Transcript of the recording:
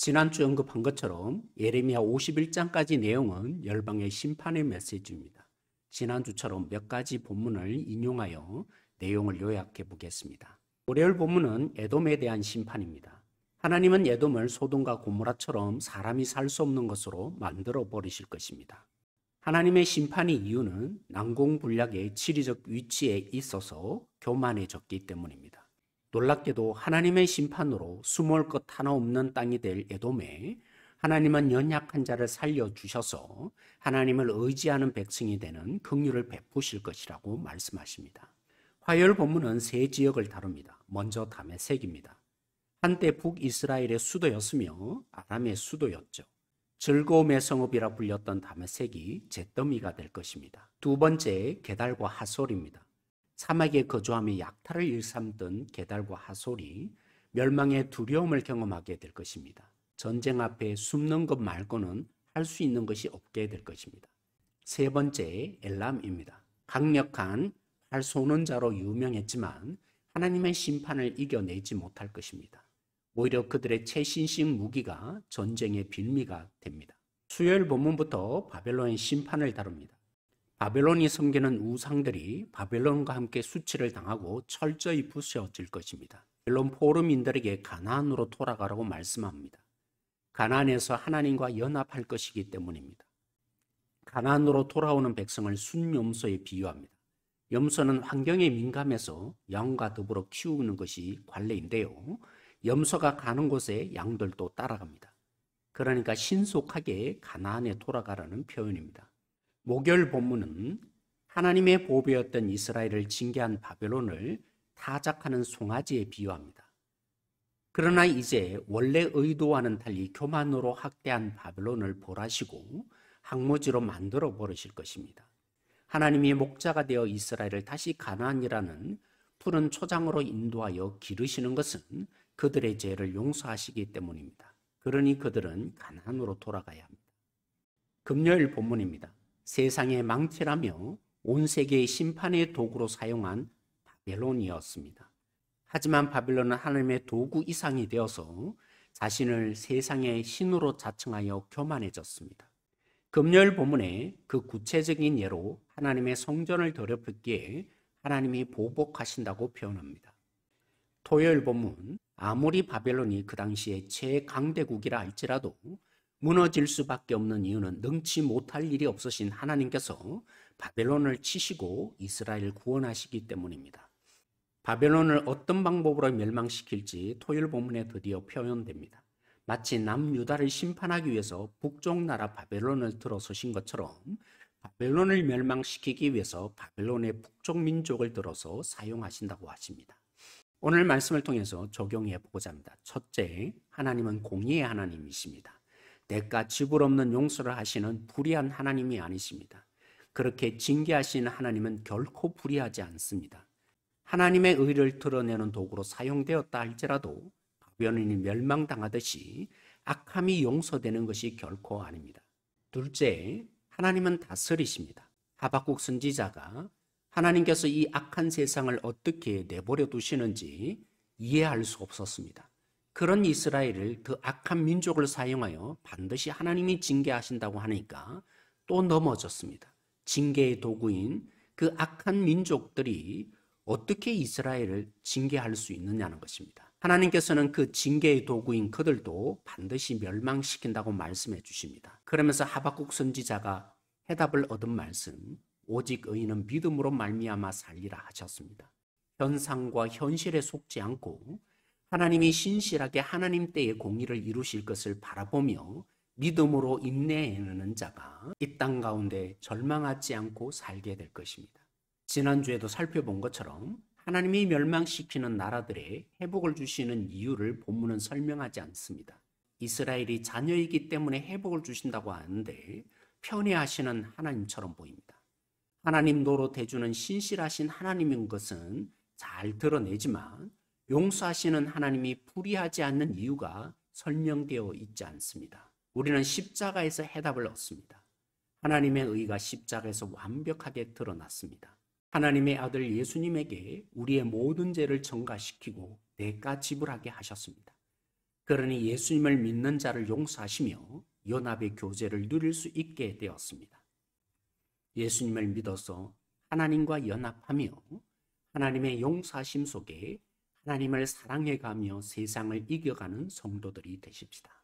지난주 언급한 것처럼 예레미야 51장까지 내용은 열방의 심판의 메시지입니다. 지난주처럼 몇 가지 본문을 인용하여 내용을 요약해 보겠습니다. 월요일 본문은 에돔에 대한 심판입니다. 하나님은 에돔을 소돔과 고모라처럼 사람이 살 수 없는 것으로 만들어 버리실 것입니다. 하나님의 심판의 이유는 난공불락의 지리적 위치에 있어서 교만해졌기 때문입니다. 놀랍게도 하나님의 심판으로 숨을 것 하나 없는 땅이 될 에돔에 하나님은 연약한 자를 살려주셔서 하나님을 의지하는 백성이 되는 긍휼을 베푸실 것이라고 말씀하십니다. 화요일 본문은 세 지역을 다룹니다. 먼저 다메섹입니다. 한때 북이스라엘의 수도였으며 아람의 수도였죠. 즐거움의 성읍이라 불렸던 다메섹이 잿더미가 될 것입니다. 두 번째 게달과 하솔입니다. 사막에 거주하며 약탈을 일삼던 게달과 하솔이 멸망의 두려움을 경험하게 될 것입니다. 전쟁 앞에 숨는 것 말고는 할 수 있는 것이 없게 될 것입니다. 세 번째 엘람입니다. 강력한 활 쏘는 자로 유명했지만 하나님의 심판을 이겨내지 못할 것입니다. 오히려 그들의 최신식 무기가 전쟁의 빌미가 됩니다. 수요일 본문부터 바벨론의 심판을 다룹니다. 바벨론이 섬기는 우상들이 바벨론과 함께 수치를 당하고 철저히 부셔질 것입니다. 바벨론 포로민들에게 가나안으로 돌아가라고 말씀합니다. 가나안에서 하나님과 연합할 것이기 때문입니다. 가나안으로 돌아오는 백성을 순염소에 비유합니다. 염소는 환경에 민감해서 양과 더불어 키우는 것이 관례인데요. 염소가 가는 곳에 양들도 따라갑니다. 그러니까 신속하게 가나안에 돌아가라는 표현입니다. 목요일 본문은 하나님의 보배였던 이스라엘을 징계한 바벨론을 타작하는 송아지에 비유합니다. 그러나 이제 원래 의도와는 달리 교만으로 학대한 바벨론을 벌하시고 항무지로 만들어 버리실 것입니다. 하나님이 목자가 되어 이스라엘을 다시 가나안이라는 푸른 초장으로 인도하여 기르시는 것은 그들의 죄를 용서하시기 때문입니다. 그러니 그들은 가나안으로 돌아가야 합니다. 금요일 본문입니다. 세상의 망치라며 온 세계의 심판의 도구로 사용한 바벨론이었습니다. 하지만 바벨론은 하나님의 도구 이상이 되어서 자신을 세상의 신으로 자칭하여 교만해졌습니다. 금요일 본문에 그 구체적인 예로 하나님의 성전을 더럽혔기에 하나님이 보복하신다고 표현합니다. 토요일 본문, 아무리 바벨론이 그 당시에 최강대국이라 할지라도 무너질 수밖에 없는 이유는 능치 못할 일이 없으신 하나님께서 바벨론을 치시고 이스라엘을 구원하시기 때문입니다. 바벨론을 어떤 방법으로 멸망시킬지 토요일 본문에 드디어 표현됩니다. 마치 남유다를 심판하기 위해서 북쪽 나라 바벨론을 들어서신 것처럼 바벨론을 멸망시키기 위해서 바벨론의 북쪽 민족을 들어서 사용하신다고 하십니다. 오늘 말씀을 통해서 적용해 보고자 합니다. 첫째, 하나님은 공의의 하나님이십니다. 대가 지불 없는 용서를 하시는 불의한 하나님이 아니십니다. 그렇게 징계하시는 하나님은 결코 불의하지 않습니다. 하나님의 의를 드러내는 도구로 사용되었다 할지라도 바벨론이 멸망당하듯이 악함이 용서되는 것이 결코 아닙니다. 둘째, 하나님은 다스리십니다. 하박국 선지자가 하나님께서 이 악한 세상을 어떻게 내버려 두시는지 이해할 수 없었습니다. 그런 이스라엘을 그 악한 민족을 사용하여 반드시 하나님이 징계하신다고 하니까 또 넘어졌습니다. 징계의 도구인 그 악한 민족들이 어떻게 이스라엘을 징계할 수 있느냐는 것입니다. 하나님께서는 그 징계의 도구인 그들도 반드시 멸망시킨다고 말씀해 주십니다. 그러면서 하박국 선지자가 해답을 얻은 말씀, 오직 의인은 믿음으로 말미암아 살리라 하셨습니다. 현상과 현실에 속지 않고 하나님이 신실하게 하나님 때의 공의를 이루실 것을 바라보며 믿음으로 인내하는 자가 이 땅 가운데 절망하지 않고 살게 될 것입니다. 지난주에도 살펴본 것처럼 하나님이 멸망시키는 나라들의 회복을 주시는 이유를 본문은 설명하지 않습니다. 이스라엘이 자녀이기 때문에 회복을 주신다고 하는데 편애하시는 하나님처럼 보입니다. 하나님 노릇해주는 신실하신 하나님인 것은 잘 드러내지만 용서하시는 하나님이 불의하지 않는 이유가 설명되어 있지 않습니다. 우리는 십자가에서 해답을 얻습니다. 하나님의 의가 십자가에서 완벽하게 드러났습니다. 하나님의 아들 예수님에게 우리의 모든 죄를 전가시키고 대가 지불하게 하셨습니다. 그러니 예수님을 믿는 자를 용서하시며 연합의 교제를 누릴 수 있게 되었습니다. 예수님을 믿어서 하나님과 연합하며 하나님의 용서하심 속에 하나님을 사랑해가며 세상을 이겨가는 성도들이 되십시다.